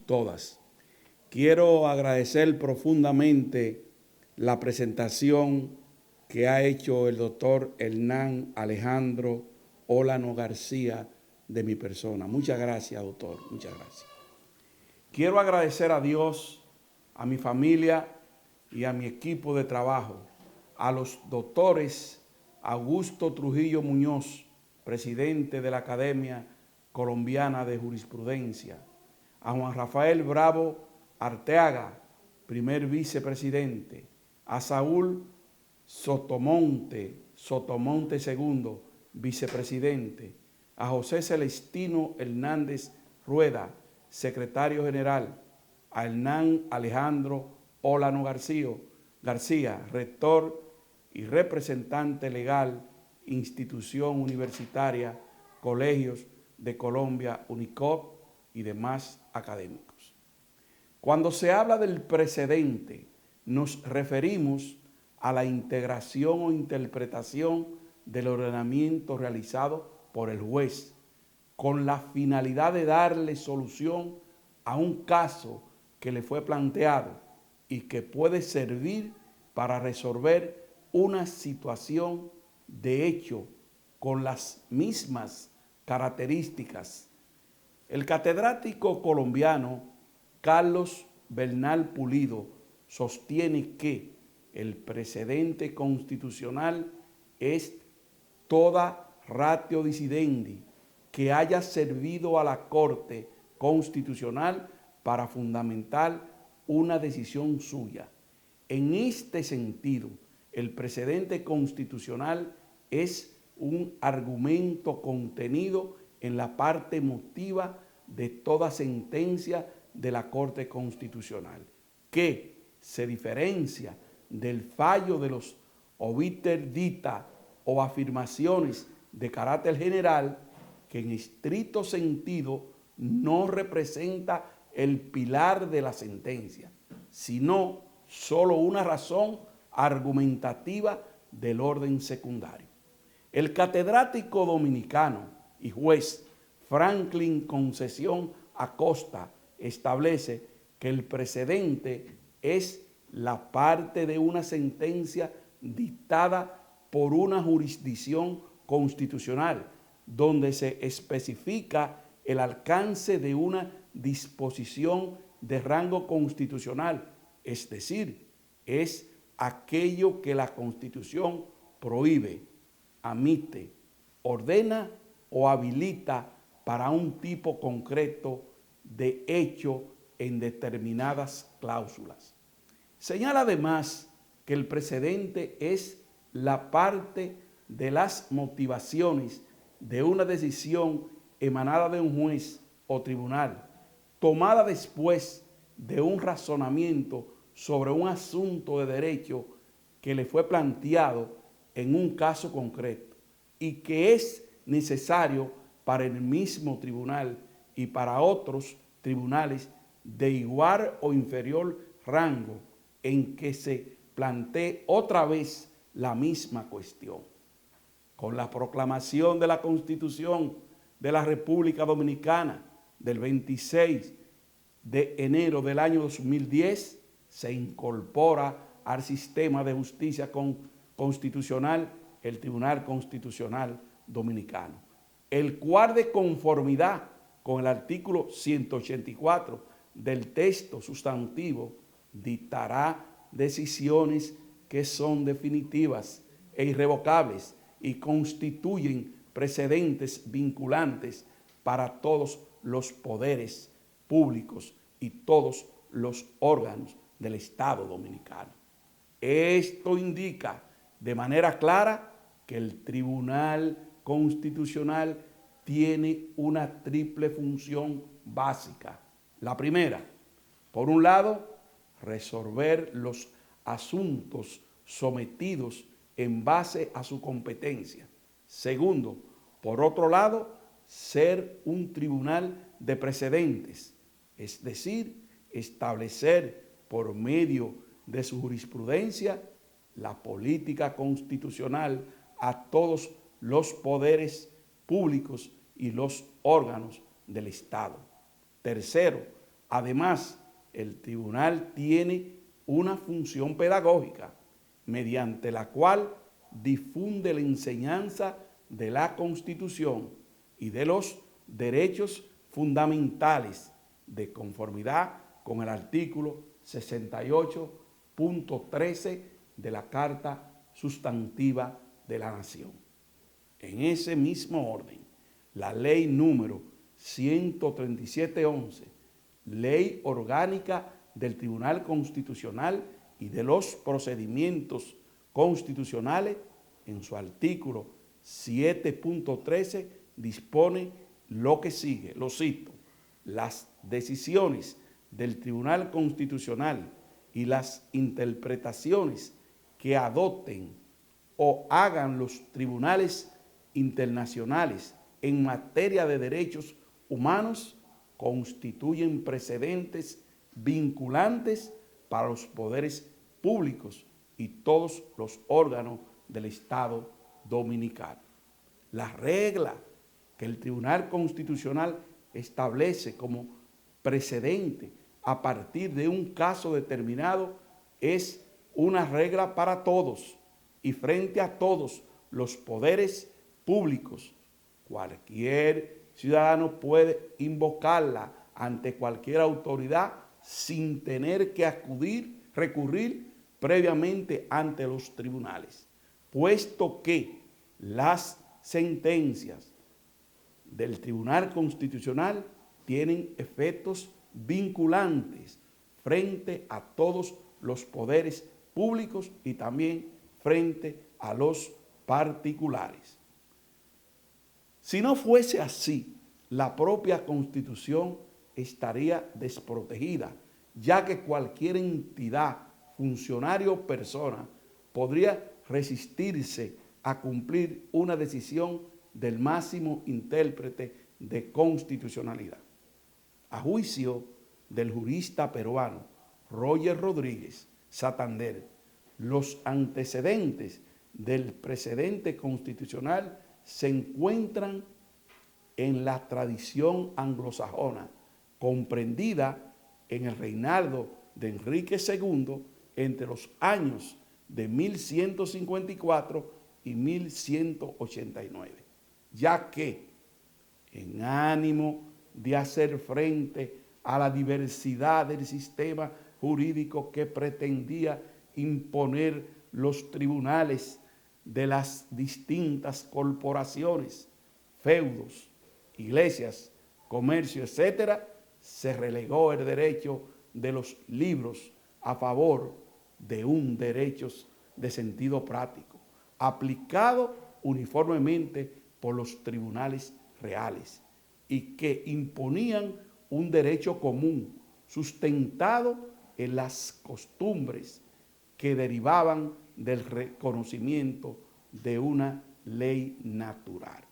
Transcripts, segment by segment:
todas. Quiero agradecer profundamente la presentación que ha hecho el doctor Hernán Alejandro Olano García de mi persona. Muchas gracias, doctor. Muchas gracias. Quiero agradecer a Dios, a mi familia y a mi equipo de trabajo, a los doctores Augusto Trujillo Muñoz, presidente de la Academia Colombiana de Jurisprudencia, a Juan Rafael Bravo Arteaga, primer vicepresidente, a Saúl Sotomonte II, vicepresidente, a José Celestino Hernández Rueda, secretario general, a Hernán Alejandro Olano García, rector y representante legal, institución universitaria, colegios de Colombia, UNICOP y demás académicos. Cuando se habla del precedente, nos referimos a la integración o interpretación del ordenamiento realizado por el juez, con la finalidad de darle solución a un caso que le fue planteado y que puede servir para resolver una situación de hecho con las mismas características. El catedrático colombiano Carlos Bernal Pulido sostiene que el precedente constitucional es toda ratio decidendi que haya servido a la Corte Constitucional para fundamentar una decisión suya. En este sentido, el precedente constitucional es un argumento contenido en la parte motiva de toda sentencia de la Corte Constitucional, que se diferencia del fallo de los obiter dicta o afirmaciones de carácter general que en estricto sentido no representa el pilar de la sentencia, sino solo una razón argumentativa del orden secundario. El catedrático dominicano y juez Franklin Concesión Acosta establece que el precedente es la parte de una sentencia dictada por una jurisdicción constitucional, donde se especifica el alcance de una disposición de rango constitucional, es decir, es aquello que la Constitución prohíbe, admite, ordena o habilita para un tipo concreto de hecho en determinadas cláusulas. Señala además que el precedente es la parte de las motivaciones de una decisión emanada de un juez o tribunal, tomada después de un razonamiento sobre un asunto de derecho que le fue planteado en un caso concreto y que es necesario para el mismo tribunal y para otros tribunales de igual o inferior rango en que se plantee otra vez la misma cuestión. Con la proclamación de la Constitución de la República Dominicana del 26 de enero del año 2010, se incorpora al sistema de justicia constitucional el Tribunal Constitucional Dominicano, el cual, de conformidad con el artículo 184 del texto sustantivo, dictará decisiones que son definitivas e irrevocables y constituyen precedentes vinculantes para todos los poderes públicos y todos los órganos del Estado Dominicano. Esto indica de manera clara que el Tribunal Constitucional tiene una triple función básica. La primera, por un lado, resolver los asuntos sometidos en base a su competencia. Segundo, por otro lado, ser un tribunal de precedentes, es decir, establecer por medio de su jurisprudencia la política constitucional a todos los poderes públicos y los órganos del Estado. Tercero, Además, el tribunal tiene una función pedagógica mediante la cual difunde la enseñanza de la Constitución y de los derechos fundamentales de conformidad con el artículo 68.13 de la Carta Sustantiva de la Nación. En ese mismo orden, la ley número 13711, Ley Orgánica del Tribunal Constitucional y de los Procedimientos Constitucionales, en su artículo 7.13, dispone lo que sigue, lo cito: las decisiones del Tribunal Constitucional y las interpretaciones que adopten o hagan los tribunales internacionales en materia de derechos humanos constituyen precedentes vinculantes para los poderes públicos y todos los órganos del Estado dominicano. La regla que el Tribunal Constitucional establece como precedente a partir de un caso determinado es una regla para todos y frente a todos los poderes públicos. Cualquier ciudadano puede invocarla ante cualquier autoridad sin tener que recurrir previamente ante los tribunales, puesto que las sentencias del Tribunal Constitucional tienen efectos vinculantes frente a todos los poderes públicos y también frente a los particulares. Si no fuese así, la propia Constitución estaría desprotegida, ya que cualquier entidad, funcionario o persona podría resistirse a cumplir una decisión del máximo intérprete de constitucionalidad. A juicio del jurista peruano Roger Rodríguez Santander, los antecedentes del precedente constitucional se encuentran en la tradición anglosajona, comprendida en el reinado de Enrique II entre los años de 1154 y 1189, ya que en ánimo de hacer frente a la diversidad del sistema jurídico que pretendía imponer los tribunales de las distintas corporaciones, feudos, iglesias, comercio, etcétera, se relegó el derecho de los libros a favor de un derecho de sentido práctico, aplicado uniformemente por los tribunales reales y que imponían un derecho común sustentado en las costumbres que derivaban del reconocimiento de una ley natural.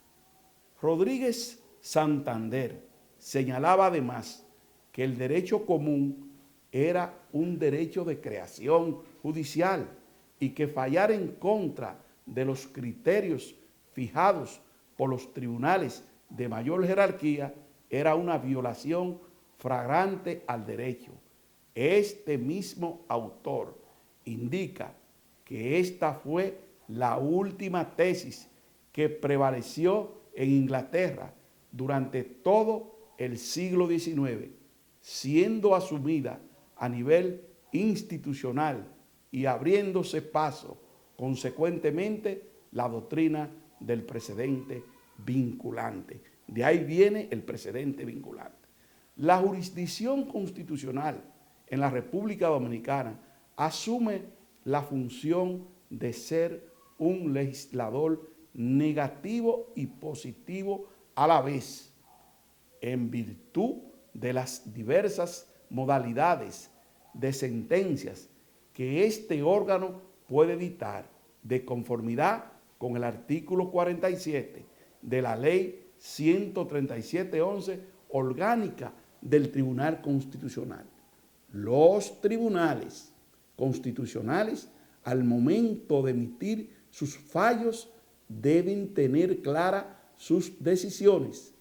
Rodríguez Santander señalaba además que el derecho común era un derecho de creación judicial y que fallar en contra de los criterios fijados por los tribunales de mayor jerarquía era una violación flagrante al derecho. Este mismo autor indica que esta fue la última tesis que prevaleció en Inglaterra durante todo el siglo XIX, siendo asumida a nivel institucional y abriéndose paso, consecuentemente, la doctrina del precedente vinculante. De ahí viene el precedente vinculante. La jurisdicción constitucional en la República Dominicana asume la función de ser un legislador negativo y positivo a la vez, en virtud de las diversas modalidades de sentencias que este órgano puede dictar de conformidad con el artículo 47 de la ley 13711 orgánica del Tribunal Constitucional. Los tribunales constitucionales, al momento de emitir sus fallos, deben tener claras sus decisiones,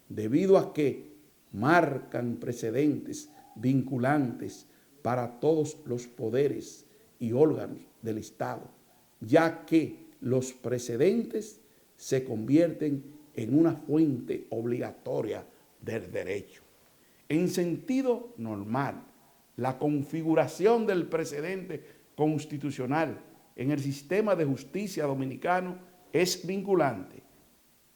debido a que marcan precedentes vinculantes para todos los poderes y órganos del Estado, ya que los precedentes se convierten en una fuente obligatoria del derecho. En sentido normal, la configuración del precedente constitucional en el sistema de justicia dominicano es vinculante.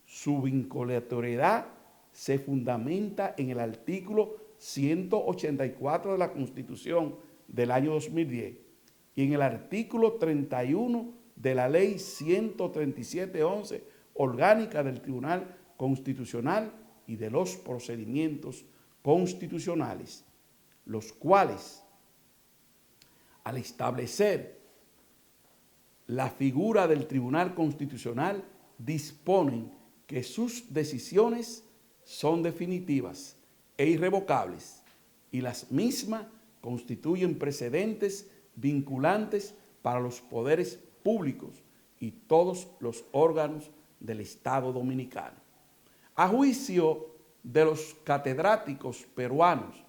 Su vinculatoriedad se fundamenta en el artículo 184 de la Constitución del año 2010 y en el artículo 31 de la Ley 137-11 orgánica del Tribunal Constitucional y de los procedimientos constitucionales, los cuales, al establecer la figura del Tribunal Constitucional, disponen que sus decisiones son definitivas e irrevocables y las mismas constituyen precedentes vinculantes para los poderes públicos y todos los órganos del Estado dominicano. A juicio de los catedráticos peruanos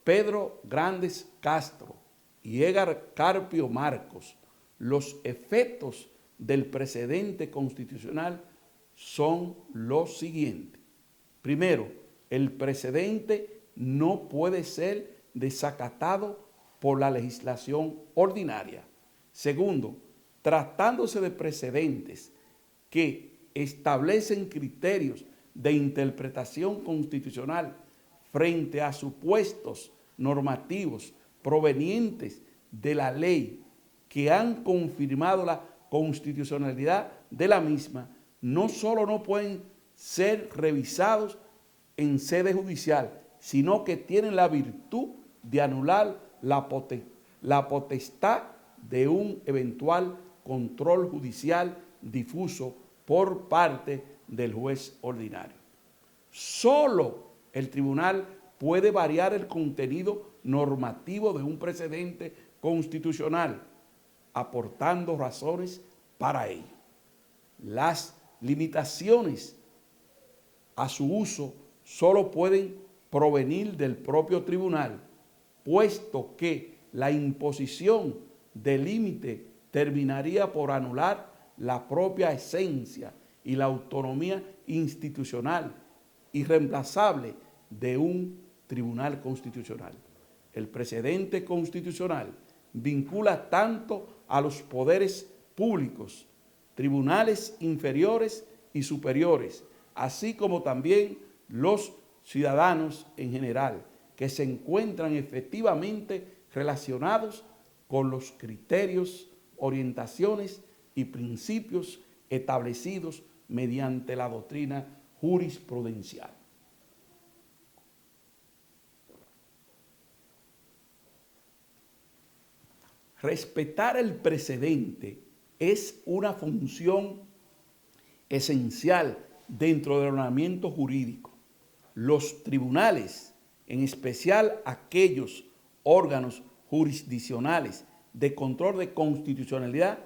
Pedro Grandes Castro y Edgar Carpio Marcos, los efectos del precedente constitucional son los siguientes. Primero, el precedente no puede ser desacatado por la legislación ordinaria. Segundo, tratándose de precedentes que establecen criterios de interpretación constitucional frente a supuestos normativos provenientes de la ley que han confirmado la constitucionalidad de la misma, no solo no pueden ser revisados en sede judicial, sino que tienen la virtud de anular la potestad de un eventual control judicial difuso por parte del juez ordinario. Solo el tribunal puede variar el contenido normativo de un precedente constitucional, aportando razones para ello. Las limitaciones a su uso solo pueden provenir del propio tribunal, puesto que la imposición de límite terminaría por anular la propia esencia y la autonomía institucional irreemplazable de un tribunal constitucional. El precedente constitucional vincula tanto a los poderes públicos, tribunales inferiores y superiores, así como también los ciudadanos en general, que se encuentran efectivamente relacionados con los criterios, orientaciones y principios establecidos mediante la doctrina jurisprudencial. Respetar el precedente es una función esencial dentro del ordenamiento jurídico. Los tribunales, en especial aquellos órganos jurisdiccionales de control de constitucionalidad,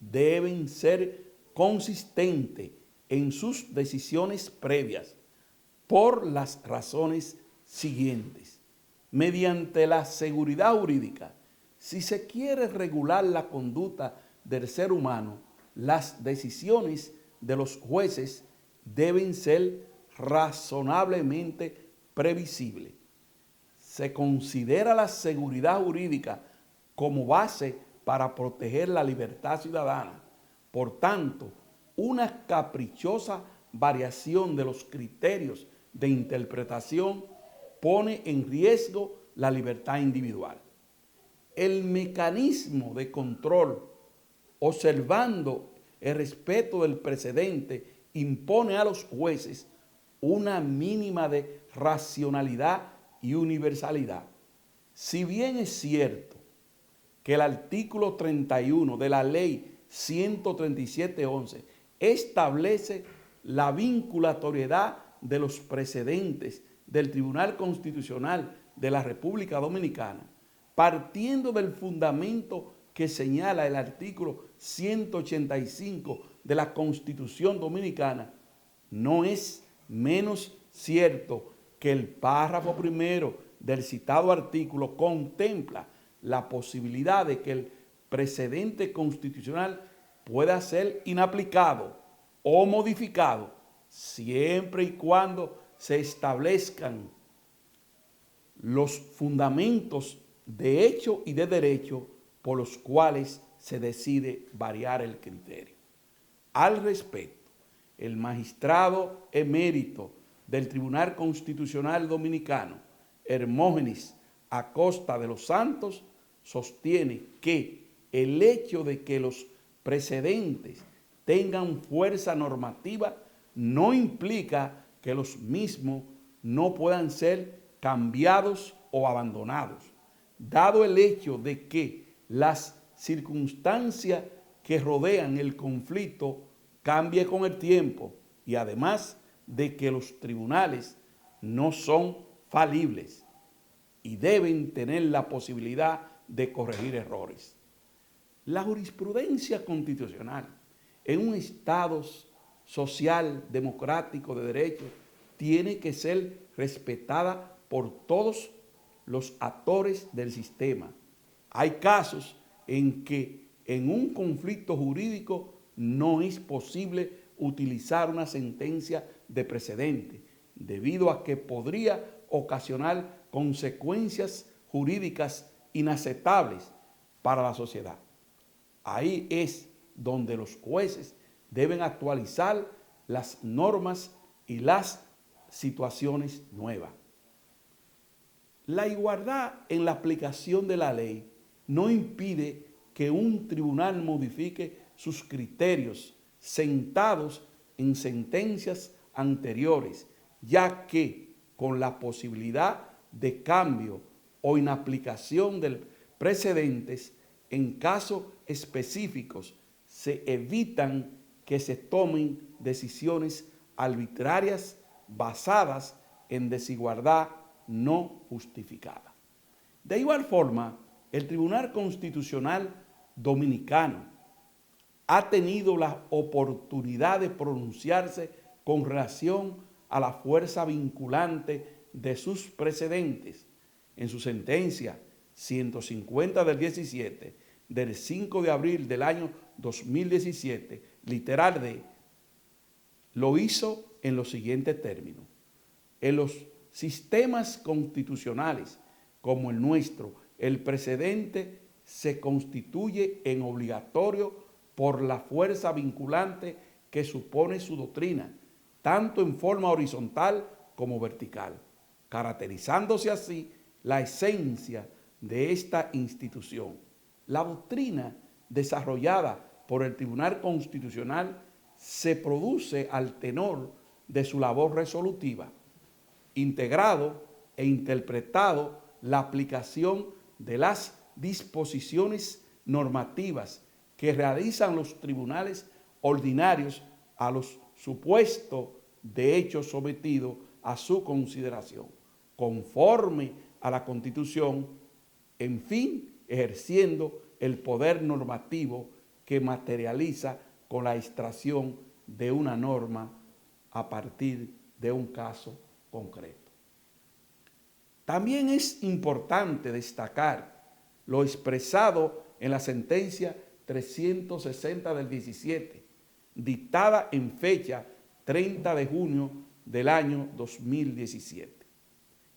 deben ser consistentes en sus decisiones previas por las razones siguientes. Mediante la seguridad jurídica, si se quiere regular la conducta del ser humano, las decisiones de los jueces deben ser razonablemente previsibles. Se considera la seguridad jurídica como base para proteger la libertad ciudadana. Por tanto, una caprichosa variación de los criterios de interpretación pone en riesgo la libertad individual. El mecanismo de control, observando el respeto del precedente, impone a los jueces una mínima de racionalidad y universalidad. Si bien es cierto que el artículo 31 de la Ley 137-11 establece la vinculatoriedad de los precedentes del Tribunal Constitucional de la República Dominicana, partiendo del fundamento que señala el artículo 185 de la Constitución Dominicana, no es menos cierto que el párrafo primero del citado artículo contempla la posibilidad de que el precedente constitucional pueda ser inaplicado o modificado siempre y cuando se establezcan los fundamentos de hecho y de derecho por los cuales se decide variar el criterio. Al respecto, el magistrado emérito del Tribunal Constitucional Dominicano, Hermógenes Acosta de los Santos, sostiene que el hecho de que los precedentes tengan fuerza normativa no implica que los mismos no puedan ser cambiados o abandonados, dado el hecho de que las circunstancias que rodean el conflicto cambien con el tiempo y además de que los tribunales no son falibles y deben tener la posibilidad de corregir errores. La jurisprudencia constitucional en un Estado social, democrático, de derecho, tiene que ser respetada por todos los actores del sistema. Hay casos en que en un conflicto jurídico no es posible utilizar una sentencia de precedente, debido a que podría ocasionar consecuencias jurídicas inaceptables para la sociedad. Ahí es donde los jueces deben actualizar las normas y las situaciones nuevas. La igualdad en la aplicación de la ley no impide que un tribunal modifique sus criterios sentados en sentencias anteriores, ya que con la posibilidad de cambio o inaplicación de precedentes en casos específicos se evitan que se tomen decisiones arbitrarias basadas en desigualdad no justificada. De igual forma, el Tribunal Constitucional Dominicano ha tenido la oportunidad de pronunciarse con relación a la fuerza vinculante de sus precedentes. En su sentencia 150 del 17, del 5 de abril del año 2017, literal D, lo hizo en los siguientes términos. En los sistemas constitucionales como el nuestro, el precedente se constituye en obligatorio por la fuerza vinculante que supone su doctrina, tanto en forma horizontal como vertical, caracterizándose así la esencia de esta institución. La doctrina desarrollada por el Tribunal Constitucional se produce al tenor de su labor resolutiva, integrado e interpretado la aplicación de las disposiciones normativas que realizan los tribunales ordinarios a los supuestos de hechos sometidos a su consideración, conforme a la Constitución, en fin, ejerciendo el poder normativo que materializa con la extracción de una norma a partir de un caso concreto. También es importante destacar lo expresado en la sentencia 360 del 17, dictada en fecha 30 de junio del año 2017,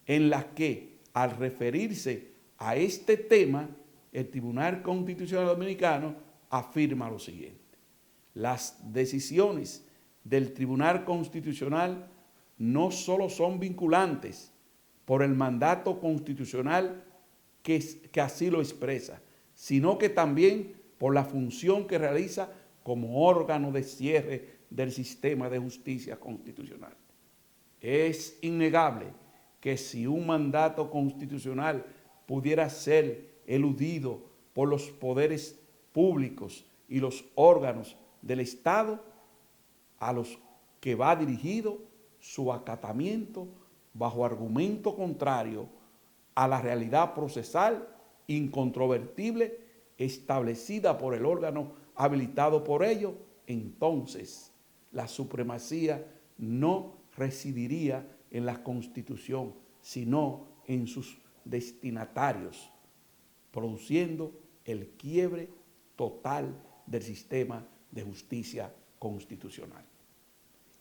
en la que, al referirse a este tema, el Tribunal Constitucional Dominicano afirma lo siguiente: las decisiones del Tribunal Constitucional no solo son vinculantes por el mandato constitucional que así lo expresa, sino que también por la función que realiza como órgano de cierre del sistema de justicia constitucional. Es innegable que si un mandato constitucional pudiera ser eludido por los poderes públicos y los órganos del Estado, a los que va dirigido su acatamiento bajo argumento contrario a la realidad procesal incontrovertible establecida por el órgano habilitado por ello, entonces la supremacía no residiría en la Constitución, sino en sus destinatarios, produciendo el quiebre total del sistema de justicia constitucional.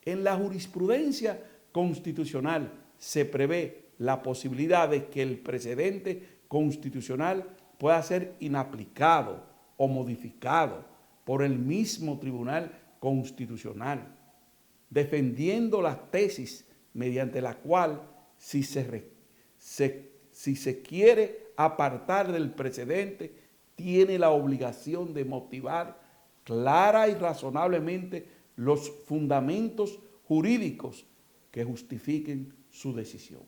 En la jurisprudencia constitucional se prevé la posibilidad de que el precedente constitucional pueda ser inaplicado o modificado por el mismo Tribunal Constitucional, defendiendo la tesis mediante la cual si se quiere apartar del precedente, tiene la obligación de motivar clara y razonablemente los fundamentos jurídicos que justifiquen su decisión.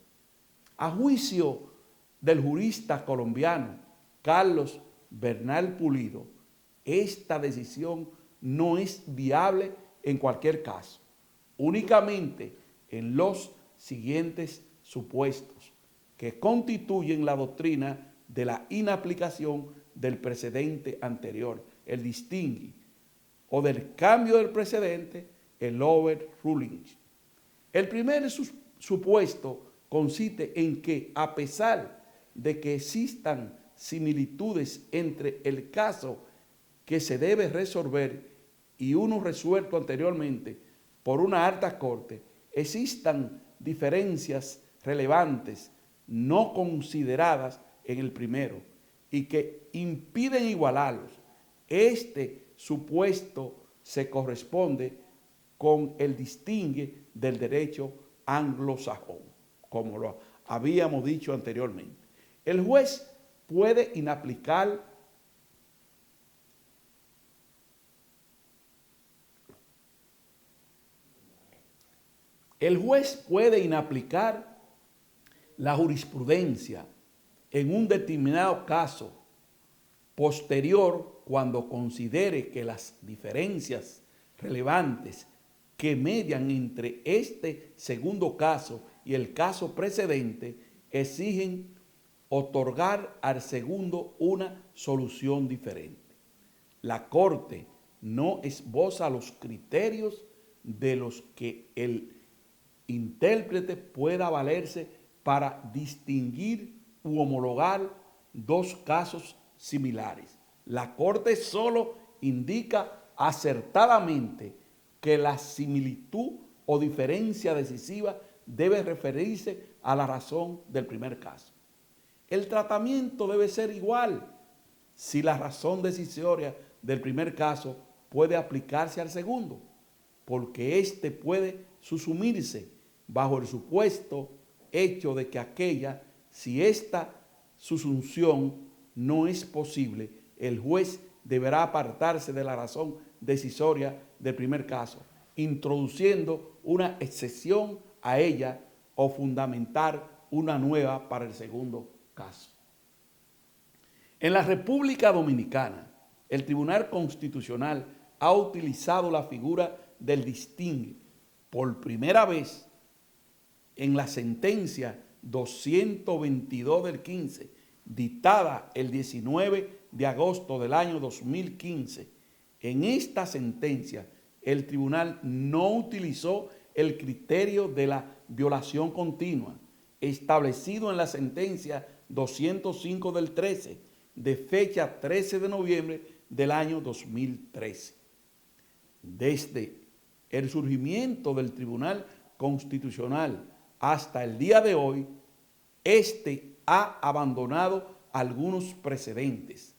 A juicio del jurista colombiano Carlos Bernal Pulido, esta decisión no es viable en cualquier caso, únicamente en los siguientes supuestos que constituyen la doctrina de la inaplicación del precedente anterior, el distingue, o del cambio del precedente, el overruling. El primer supuesto consiste en que, a pesar de que existan similitudes entre el caso que se debe resolver y uno resuelto anteriormente por una alta corte, existan diferencias relevantes no consideradas en el primero y que impiden igualarlos. Este supuesto se corresponde con el distingue del derecho anglosajón, como lo habíamos dicho anteriormente. El juez puede inaplicar la jurisprudencia en un determinado caso posterior cuando considere que las diferencias relevantes que median entre este segundo caso y el caso precedente exigen otorgar al segundo una solución diferente. La Corte no esboza los criterios de los que el intérprete pueda valerse para distinguir u homologar dos casos similares. La Corte solo indica acertadamente que la similitud o diferencia decisiva debe referirse a la razón del primer caso. El tratamiento debe ser igual si la razón decisoria del primer caso puede aplicarse al segundo, porque éste puede susumirse bajo el supuesto hecho de que aquella, si esta susunción no es posible, el juez deberá apartarse de la razón decisoria del primer caso, introduciendo una excepción a ella o fundamentar una nueva para el segundo caso. En la República Dominicana, el Tribunal Constitucional ha utilizado la figura del distingue por primera vez en la sentencia 222 del 15, dictada el 19 de agosto del año 2015. En esta sentencia, el tribunal no utilizó el criterio de la violación continua establecido en la sentencia 205 del 13, de fecha 13 de noviembre del año 2013. Desde el surgimiento del Tribunal Constitucional hasta el día de hoy, este ha abandonado algunos precedentes.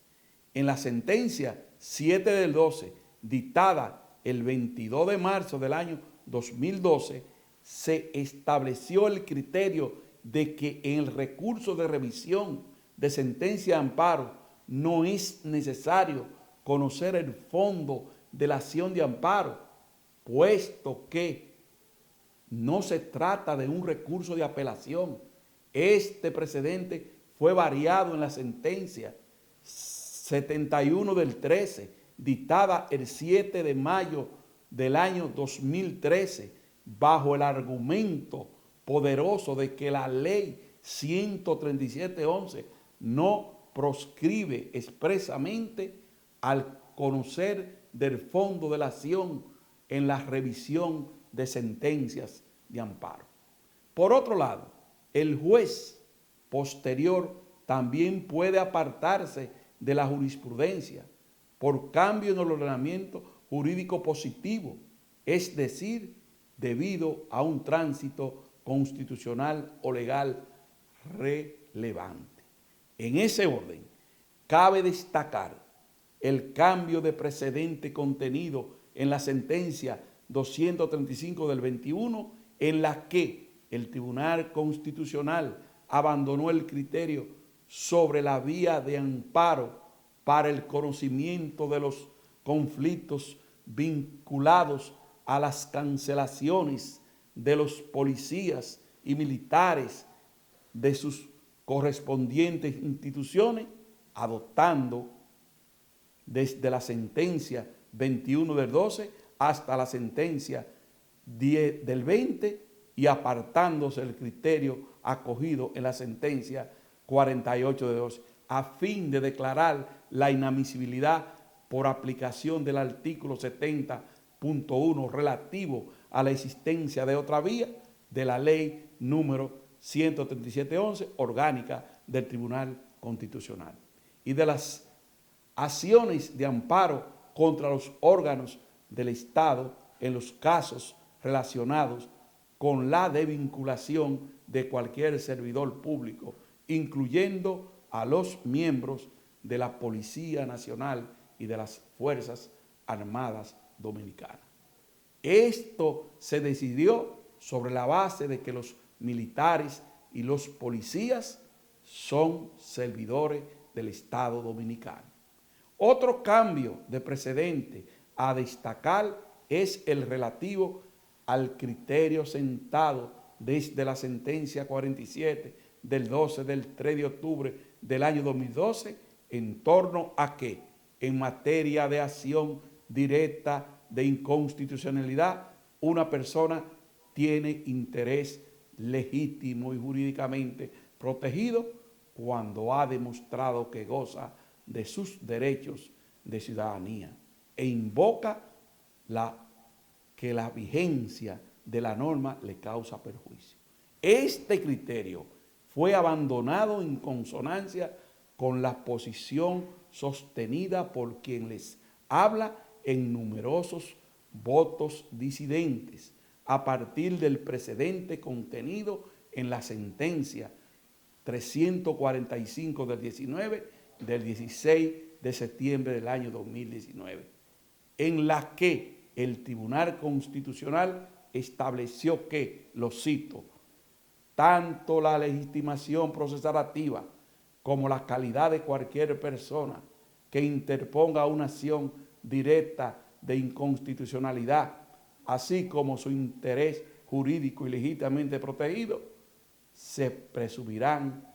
En la sentencia 7 del 12, dictada el 22 de marzo del año 2012, se estableció el criterio de que en el recurso de revisión de sentencia de amparo no es necesario conocer el fondo de la acción de amparo, puesto que no se trata de un recurso de apelación. Este precedente fue variado en la sentencia 71 del 13, dictada el 7 de mayo del año 2013, bajo el argumento poderoso de que la ley 137.11 no proscribe expresamente al conocer del fondo de la acción en la revisión de sentencias de amparo. Por otro lado, el juez posterior también puede apartarse de la jurisprudencia por cambio en el ordenamiento jurídico positivo, es decir, debido a un tránsito constitucional o legal relevante. En ese orden, cabe destacar el cambio de precedente contenido en la sentencia 235 del 21, en la que el Tribunal Constitucional abandonó el criterio sobre la vía de amparo para el conocimiento de los conflictos vinculados a las cancelaciones de los policías y militares de sus correspondientes instituciones, adoptando desde la sentencia 21 del 12 hasta la sentencia 10 del 20 y apartándose el criterio acogido en la sentencia 48 de 12, a fin de declarar la inadmisibilidad por aplicación del artículo 70.1 relativo a la existencia de otra vía de la ley número 137.11, orgánica del Tribunal Constitucional, y de las acciones de amparo contra los órganos del Estado en los casos relacionados con la desvinculación de cualquier servidor público, incluyendo a los miembros de la Policía Nacional y de las Fuerzas Armadas Dominicanas. Esto se decidió sobre la base de que los militares y los policías son servidores del Estado Dominicano. Otro cambio de precedente a destacar es el relativo al criterio sentado desde la sentencia 47 del 12 del 3 de octubre del año 2012 en torno a que, en materia de acción directa de inconstitucionalidad, una persona tiene interés legítimo y jurídicamente protegido cuando ha demostrado que goza de sus derechos de ciudadanía e invoca que la vigencia de la norma le causa perjuicio. Este criterio fue abandonado en consonancia con la posición sostenida por quien les habla en numerosos votos disidentes a partir del precedente contenido en la sentencia 345 del 19 del 16 de septiembre del año 2019, en la que el Tribunal Constitucional estableció que, lo cito, tanto la legitimación procesal activa como la calidad de cualquier persona que interponga una acción directa de inconstitucionalidad, así como su interés jurídico y legítimamente protegido, se presumirán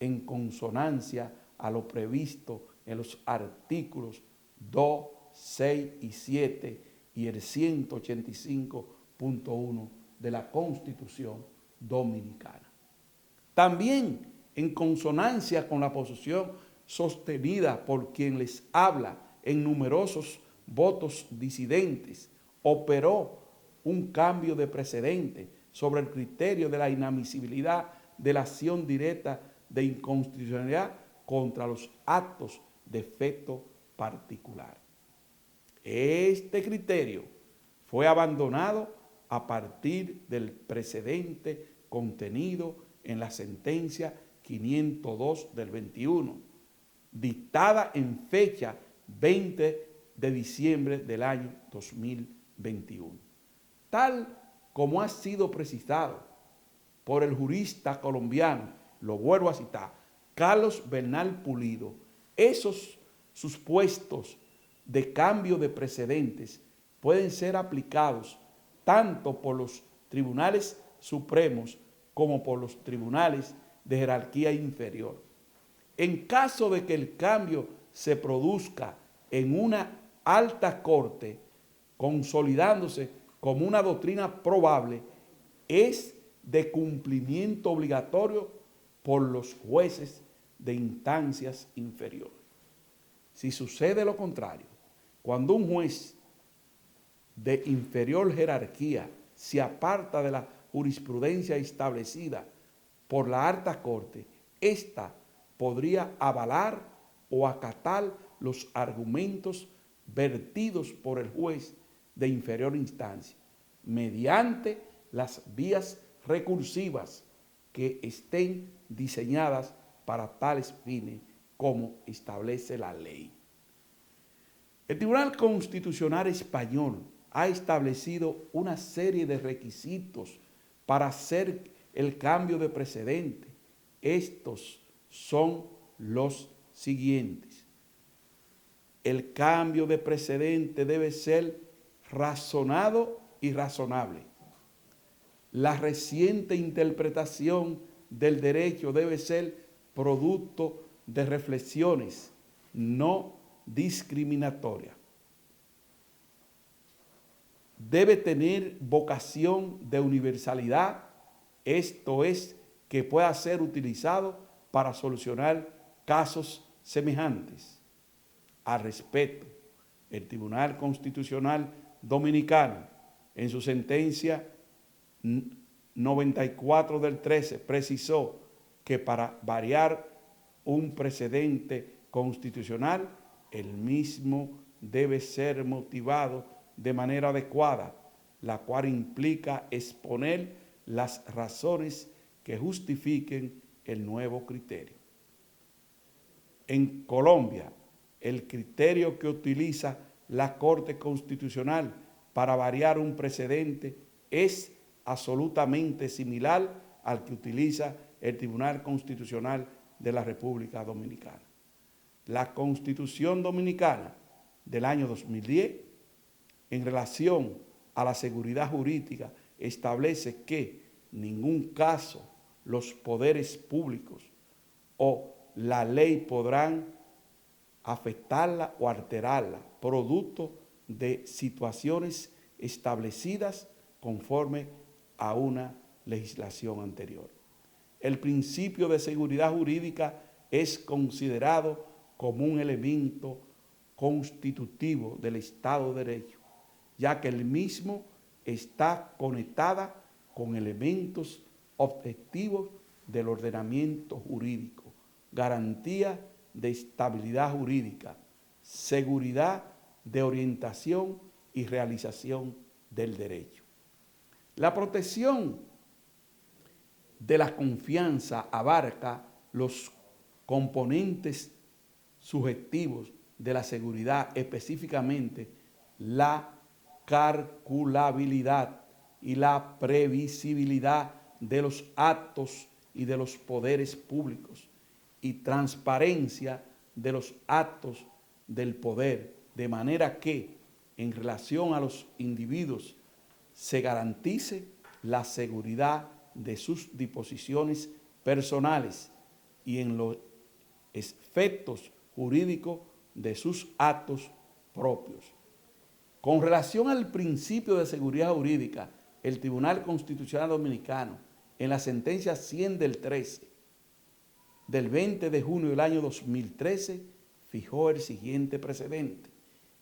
en consonancia a lo previsto en los artículos 2, 6 y 7 y el 185.1 de la Constitución Dominicana. También en consonancia con la posición sostenida por quien les habla en numerosos votos disidentes, operó un cambio de precedente sobre el criterio de la inadmisibilidad de la acción directa de inconstitucionalidad contra los actos de efecto particular. Este criterio fue abandonado a partir del precedente contenido en la sentencia 502 del 21, dictada en fecha 20 de diciembre del año 2021. Tal como ha sido precisado por el jurista colombiano, lo vuelvo a citar, Carlos Bernal Pulido, esos supuestos de cambio de precedentes pueden ser aplicados tanto por los tribunales supremos como por los tribunales de jerarquía inferior. En caso de que el cambio se produzca en una alta corte, consolidándose como una doctrina probable, es de cumplimiento obligatorio por los jueces de instancias inferiores. Si sucede lo contrario, cuando un juez de inferior jerarquía se aparta de la jurisprudencia establecida por la alta corte, ésta podría avalar o acatar los argumentos vertidos por el juez de inferior instancia mediante las vías recursivas que estén diseñadas para tales fines como establece la ley. El Tribunal Constitucional Español ha establecido una serie de requisitos para hacer el cambio de precedente. Estos son los siguientes. El cambio de precedente debe ser razonado y razonable. La reciente interpretación del derecho debe ser producto de reflexiones no discriminatorias. Debe tener vocación de universalidad, esto es, que pueda ser utilizado para solucionar casos semejantes. Al respecto, el Tribunal Constitucional Dominicano, en su sentencia 94 del 13, precisó que para variar un precedente constitucional, el mismo debe ser motivado de manera adecuada, la cual implica exponer las razones que justifiquen el nuevo criterio. En Colombia, el criterio que utiliza la Corte Constitucional para variar un precedente es absolutamente similar al que utiliza el Tribunal Constitucional de la República Dominicana. La Constitución Dominicana del año 2010, en relación a la seguridad jurídica, establece que en ningún caso los poderes públicos o la ley podrán afectarla o alterarla, producto de situaciones establecidas conforme a una legislación anterior. El principio de seguridad jurídica es considerado como un elemento constitutivo del Estado de Derecho, ya que el mismo está conectada con elementos objetivos del ordenamiento jurídico, garantía de estabilidad jurídica, seguridad de orientación y realización del derecho. La protección de la confianza abarca los componentes subjetivos de la seguridad, específicamente la calculabilidad y la previsibilidad de los actos y de los poderes públicos y transparencia de los actos del poder, de manera que en relación a los individuos se garantice la seguridad de sus disposiciones personales y en los efectos jurídicos de sus actos propios. Con relación al principio de seguridad jurídica, el Tribunal Constitucional Dominicano, en la sentencia 100 del 13, del 20 de junio del año 2013, fijó el siguiente precedente.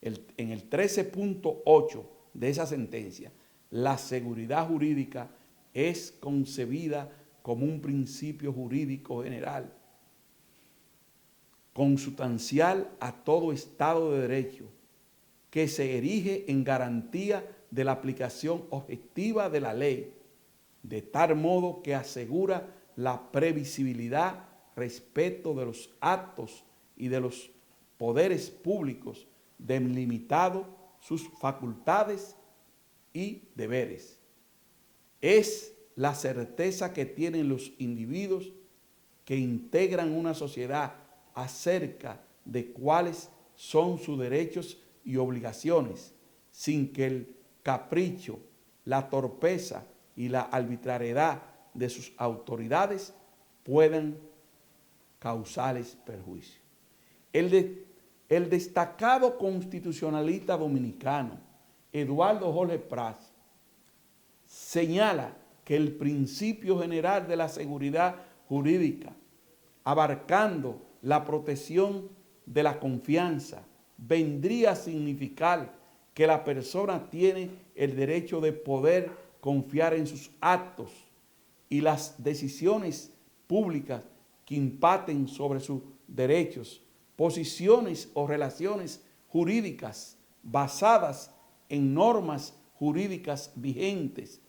En el 13.8 de esa sentencia, la seguridad jurídica es concebida como un principio jurídico general, consustancial a todo Estado de Derecho, que se erige en garantía de la aplicación objetiva de la ley, de tal modo que asegura la previsibilidad respecto de los actos y de los poderes públicos, delimitado sus facultades y deberes. Es la certeza que tienen los individuos que integran una sociedad acerca de cuáles son sus derechos y obligaciones, sin que el capricho, la torpeza y la arbitrariedad de sus autoridades puedan causarles perjuicio. El destacado constitucionalista dominicano Eduardo Jorge Prats señala que el principio general de la seguridad jurídica, abarcando la protección de la confianza, vendría a significar que la persona tiene el derecho de poder confiar en sus actos y las decisiones públicas que impacten sobre sus derechos, posiciones o relaciones jurídicas basadas en normas jurídicas vigentes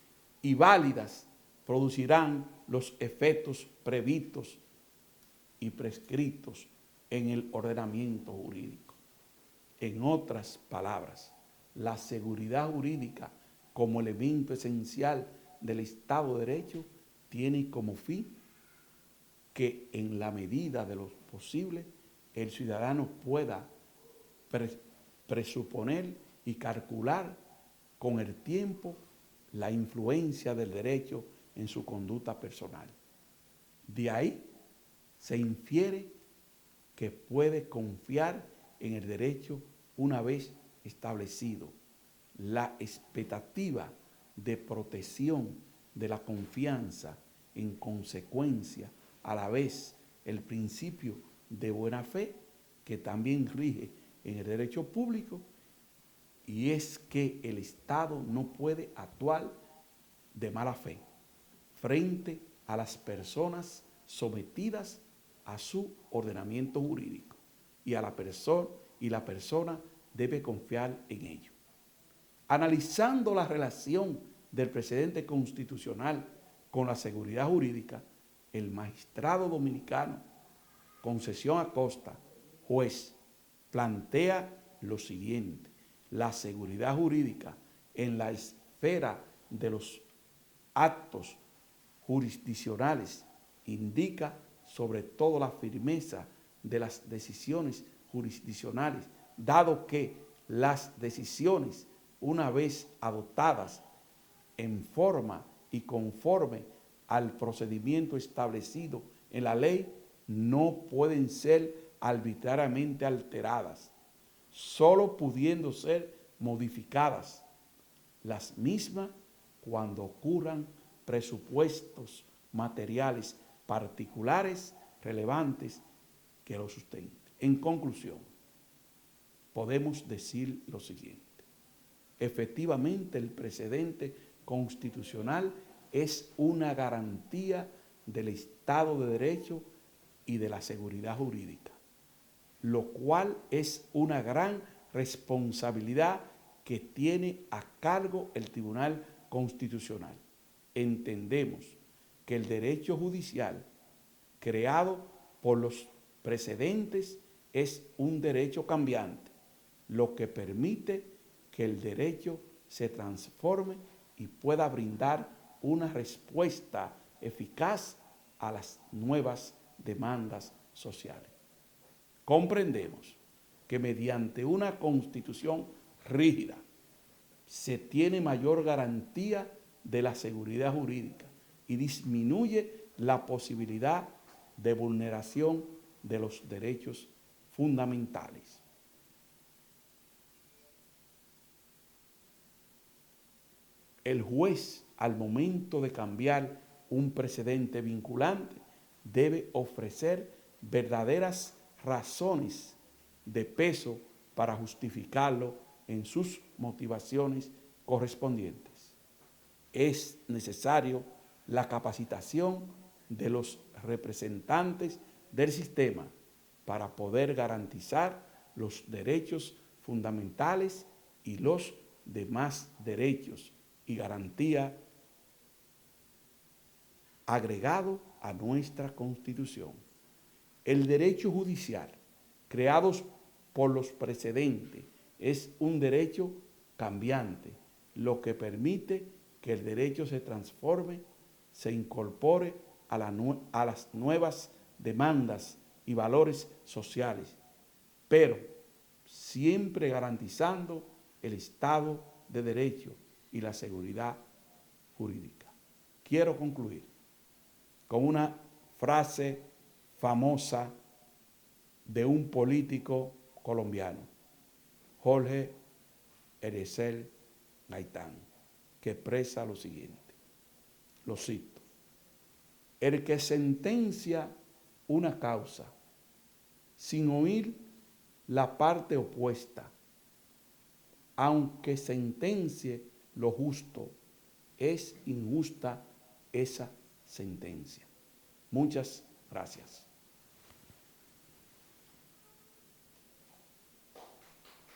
y válidas producirán los efectos previstos y prescritos en el ordenamiento jurídico. En otras palabras, la seguridad jurídica como elemento esencial del Estado de Derecho tiene como fin que en la medida de lo posible el ciudadano pueda presuponer y calcular con el tiempo la influencia del derecho en su conducta personal. De ahí se infiere que puede confiar en el derecho una vez establecido. La expectativa de protección de la confianza, en consecuencia, a la vez el principio de buena fe que también rige en el derecho público, y es que el Estado no puede actuar de mala fe frente a las personas sometidas a su ordenamiento jurídico, y a la persona debe confiar en ello. Analizando la relación del precedente constitucional con la seguridad jurídica, el magistrado dominicano Concesión Acosta, juez, plantea lo siguiente: la seguridad jurídica en la esfera de los actos jurisdiccionales indica sobre todo la firmeza de las decisiones jurisdiccionales, dado que las decisiones, una vez adoptadas en forma y conforme al procedimiento establecido en la ley, no pueden ser arbitrariamente alteradas, solo pudiendo ser modificadas las mismas cuando ocurran presupuestos materiales particulares relevantes que lo sustenten. En conclusión, podemos decir lo siguiente: efectivamente, el precedente constitucional es una garantía del Estado de Derecho y de la seguridad jurídica, lo cual es una gran responsabilidad que tiene a cargo el Tribunal Constitucional. Entendemos que el derecho judicial creado por los precedentes es un derecho cambiante, lo que permite que el derecho se transforme y pueda brindar una respuesta eficaz a las nuevas demandas sociales. Comprendemos que mediante una constitución rígida se tiene mayor garantía de la seguridad jurídica y disminuye la posibilidad de vulneración de los derechos fundamentales. El juez, al momento de cambiar un precedente vinculante, debe ofrecer verdaderas razones de peso para justificarlo en sus motivaciones correspondientes. Es necesario la capacitación de los representantes del sistema para poder garantizar los derechos fundamentales y los demás derechos y garantía agregado a nuestra Constitución. El derecho judicial, creado por los precedentes, es un derecho cambiante, lo que permite que el derecho se transforme, se incorpore a las nuevas demandas y valores sociales, pero siempre garantizando el Estado de Derecho y la seguridad jurídica. Quiero concluir con una frase famosa de un político colombiano, Jorge Eliezer Gaitán, que expresa lo siguiente, lo cito: el que sentencia una causa sin oír la parte opuesta, aunque sentencie lo justo, es injusta esa sentencia. Muchas gracias.